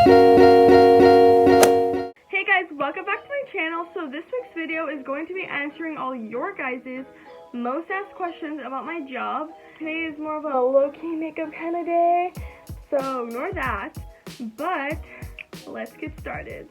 Hey guys, welcome back to my channel. So this week's video is going to be answering all your guys' most asked questions about my job. Today is more of a low-key makeup kind of day, so ignore that. But let's get started.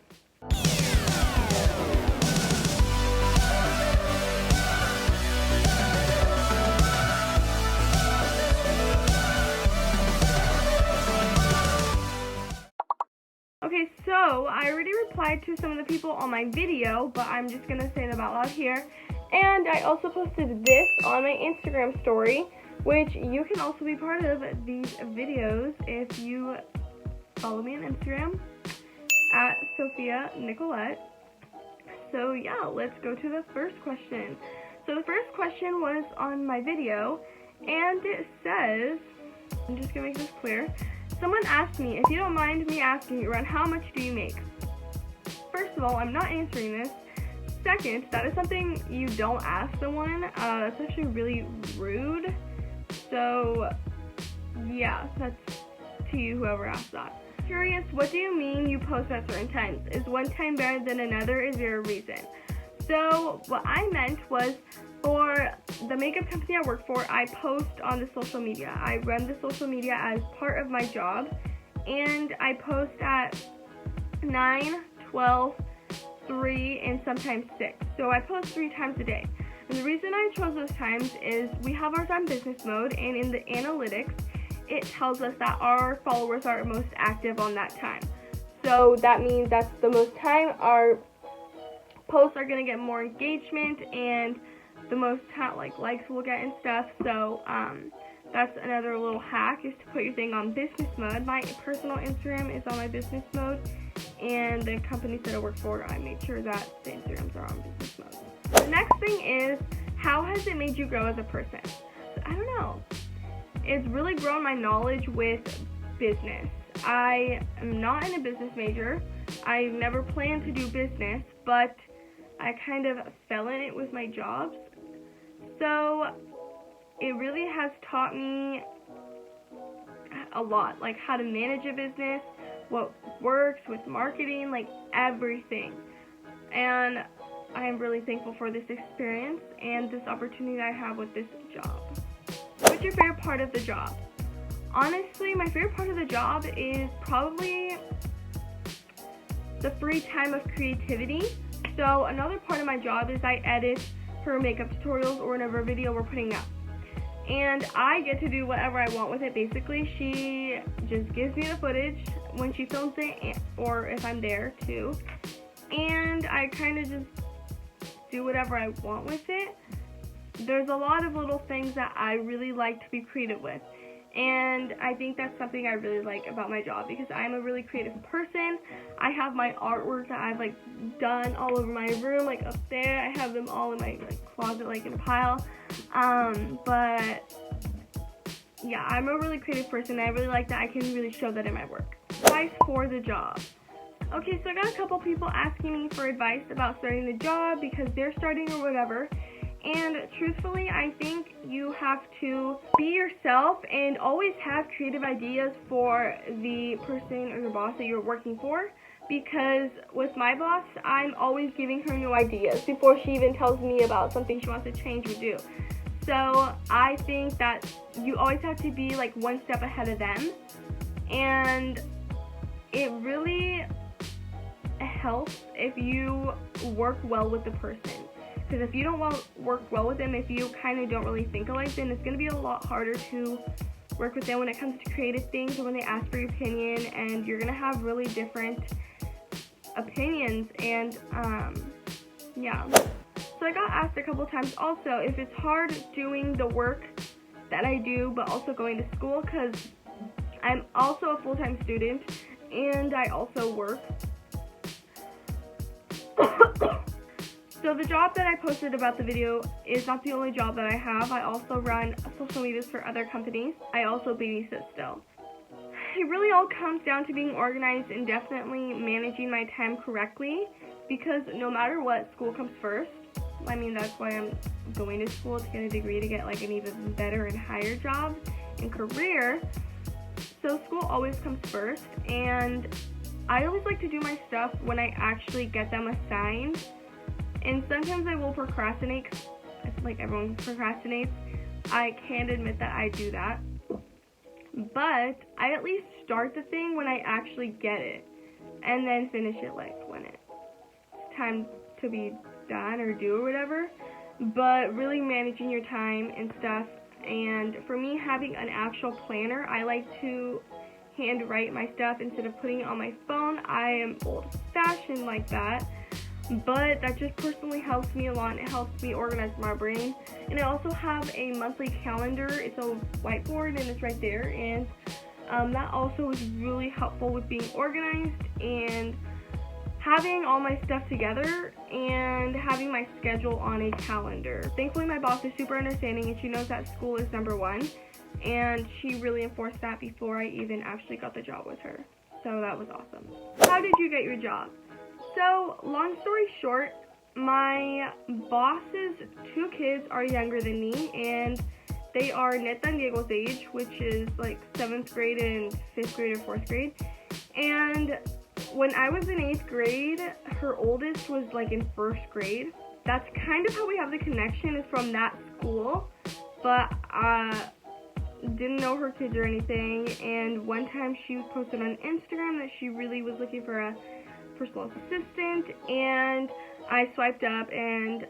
Okay, so I already replied to some of the people on my video, but I'm just going to say them out loud here. And I also posted this on my Instagram story, which you can also be part of these videos if you follow me on Instagram at Sophia Nicolette. So yeah, let's go to the first question. So the first question was on my video, and it says, I'm just going to make this clear. Someone asked me, if you don't mind me asking you, around how much do you make? First of all, I'm not answering this. Second, that is something you don't ask someone. That's actually really rude. So, yeah, that's to you, whoever asked that. Curious, what do you mean you post at certain times? Is one time better than another? Is there a reason? So, what I meant was, for the makeup company I work for, I post on the social media. I run the social media as part of my job, and I post at 9, 12, 3, and sometimes 6. So I post 3 times a day. And the reason I chose those times is we have ours on business mode, and in the analytics, it tells us that our followers are most active on that time. So that means that's the most time our posts are going to get more engagement, and the most likes we'll get and stuff. So that's another little hack, is to put your thing on business mode. My personal Instagram is on my business mode, and the companies that I work for, I made sure that the Instagrams are on business mode. The next thing is, how has it made you grow as a person? I don't know. It's really grown my knowledge with business. I am not in a business major. I never planned to do business, but I kind of fell in it with my jobs. So it really has taught me a lot, like how to manage a business, what works with marketing, like everything. And I am really thankful for this experience and this opportunity I have with this job. What's your favorite part of the job? Honestly, my favorite part of the job is probably the free time of creativity. So another part of my job is I edit her makeup tutorials or whatever video we're putting up. And I get to do whatever I want with it, basically. She just gives me the footage when she films it, or if I'm there too. And I kind of just do whatever I want with it. There's a lot of little things that I really like to be creative with. And I think that's something I really like about my job, because I'm a really creative person. I have my artwork that I've done all over my room, up there. I have them all in my closet, in a pile. But yeah, I'm a really creative person, and I really like that I can really show that in my work. Advice for the job. Okay, so I got a couple people asking me for advice about starting the job because they're starting or whatever. And truthfully, I think you have to be yourself and always have creative ideas for the person or your boss that you're working for. Because with my boss, I'm always giving her new ideas before she even tells me about something she wants to change or do. So I think that you always have to be one step ahead of them. And it really helps if you work well with the person. Because if you don't work well with them, if you kind of don't really think alike, then it's going to be a lot harder to work with them when it comes to creative things or when they ask for your opinion, and you're going to have really different opinions. And yeah. So I got asked a couple times also if it's hard doing the work that I do but also going to school, because I'm also a full-time student and I also work. So the job that I posted about the video is not the only job that I have. I also run social medias for other companies. I also babysit still. It really all comes down to being organized and definitely managing my time correctly, because no matter what, school comes first. I mean, that's why I'm going to school, to get a degree, to get an even better and higher job and career. So school always comes first, and I always like to do my stuff when I actually get them assigned, and sometimes I will procrastinate, like everyone procrastinates. I can admit that I do that, but I at least start the thing when I actually get it, and then finish it like when it's time to be done or do or whatever. But really managing your time and stuff, and for me, having an actual planner, I like to hand write my stuff instead of putting it on my phone. I am old-fashioned like that, but that just personally helps me a lot. It helps me organize my brain. And I also have a monthly calendar. It's a whiteboard and it's right there, and that also is really helpful with being organized and having all my stuff together and having my schedule on a calendar. Thankfully, my boss is super understanding, and she knows that school is number one, and she really enforced that before I even actually got the job with her. So that was awesome. How did you get your job? So, long story short, my boss's 2 kids are younger than me, and they are Neta and Diego's age, which is like 7th grade and 5th grade or 4th grade. And when I was in 8th grade, her oldest was like in 1st grade. That's kind of how we have the connection, is from that school, but didn't know her kids or anything. And one time she posted on Instagram that she really was looking for a personal assistant, and I swiped up, and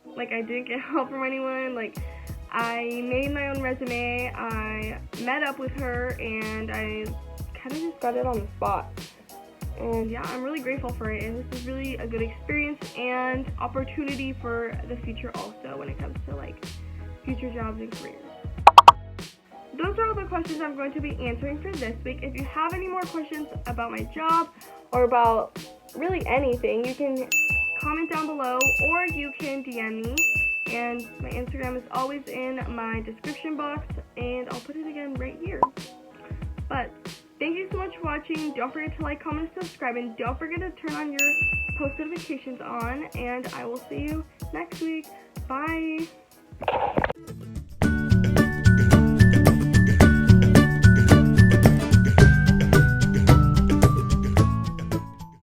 like I didn't get help from anyone. Like, I made my own resume, I met up with her, and I kind of just got it on the spot. And yeah, I'm really grateful for it, and this is really a good experience and opportunity for the future also when it comes to like future jobs and careers. Those are all the questions I'm going to be answering for this week. If you have any more questions about my job or about really anything, you can comment down below or you can DM me. And my Instagram is always in my description box, and I'll put it again right here. But thank you so much for watching. Don't forget to like, comment, and subscribe, and don't forget to turn on your post notifications on, and I will see you next week. Bye!